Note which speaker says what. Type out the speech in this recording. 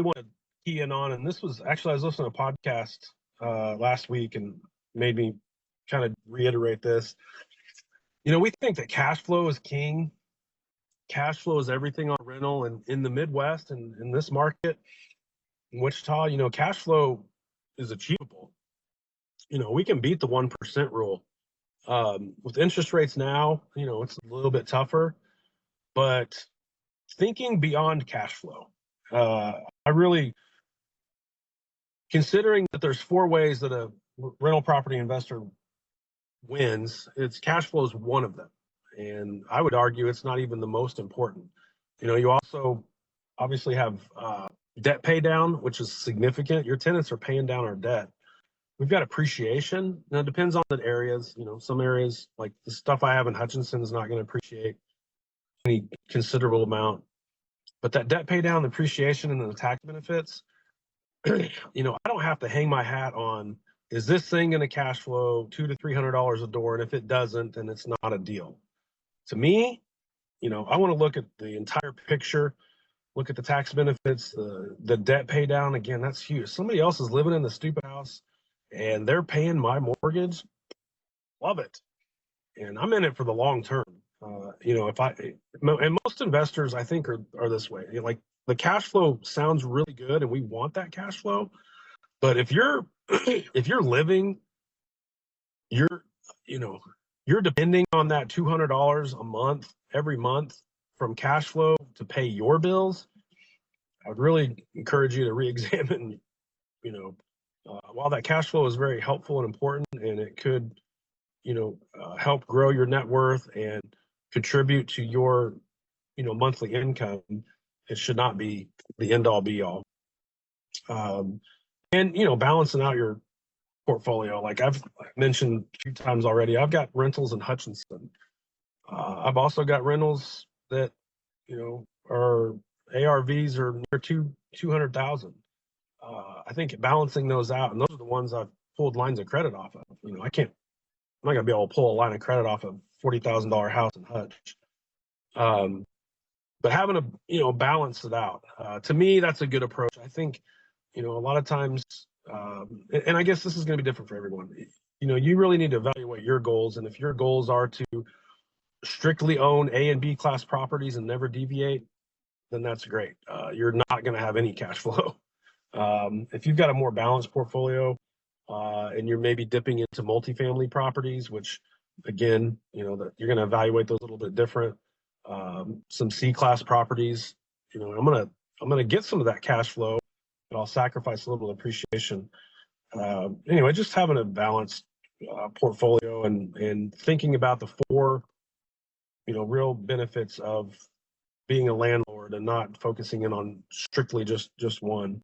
Speaker 1: really want to key in on, and this was actually, I was listening to a podcast last week and made me kind of reiterate this. We think that cash flow is king. Cash flow is everything on rental, and in the Midwest and in this market, in Wichita, cash flow is achievable. We can beat the 1% rule. With interest rates now, it's a little bit tougher, but thinking beyond cash flow, I really, considering that there's 4 ways that a rental property investor wins, it's cash flow is one of them. And I would argue it's not even the most important. You also obviously have debt pay down, which is significant. Your tenants are paying down our debt. We've got appreciation. Now, it depends on the areas. Some areas, like the stuff I have in Hutchinson, is not going to appreciate any considerable amount. But that debt pay down, the appreciation, and the tax benefits, I don't have to hang my hat on, is this thing going to cash flow $200 to $300 a door? And if it doesn't, then it's not a deal. To me, I want to look at the entire picture, look at the tax benefits, the debt pay down. Again, that's huge. Somebody else is living in the stupid house and they're paying my mortgage. Love it. And I'm in it for the long term. And most investors, I think, are this way. Like, the cash flow sounds really good and we want that cash flow. But if you're living, you're depending on that $200 a month, every month, from cash flow to pay your bills, I would really encourage you to re-examine, while that cash flow is very helpful and important, and it could, help grow your net worth and contribute to your, monthly income, it should not be the end all be all. And, balancing out your portfolio, like I've mentioned a few times already, I've got rentals in Hutchinson. I've also got rentals that, are ARVs are near 200,000. I think balancing those out, and those are the ones I've pulled lines of credit off of. I'm not gonna be able to pull a line of credit off a $40,000 house in Hutch. But having to, balance it out, to me, that's a good approach. I think, a lot of times, and I guess this is going to be different for everyone. You really need to evaluate your goals. And if your goals are to strictly own A and B class properties and never deviate, then that's great. You're not going to have any cash flow. If you've got a more balanced portfolio, and you're maybe dipping into multifamily properties, which, again, that you're going to evaluate those a little bit different. Some C-class properties, I'm gonna get some of that cash flow, but I'll sacrifice a little appreciation. Anyway, just having a balanced portfolio and thinking about the 4, real benefits of being a landlord and not focusing in on strictly just one.